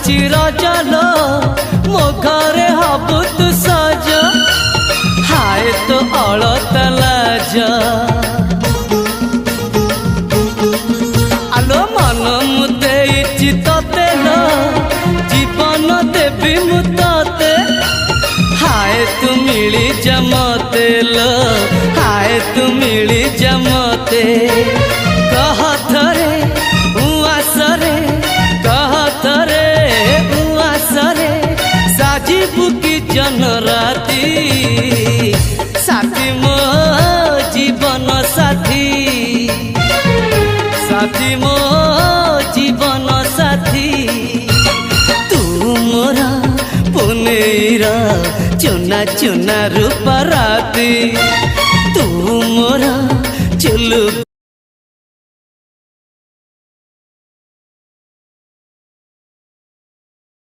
आसुची रजलो मो घरे हबु तू सज हाय तो अलता लाज आलो मन मुते तते लो जीवन देवी मुते हाय तू मिली जमते लो हाय तू मिली जमते कह थरे उआसरे कह थरे उआसरे साजिबु की जन राती साथी मो जीवन साथी साथी मो जीवन साथी तू मोरा पुनेरा चुना चुना रूप राती तू मोरा चुलु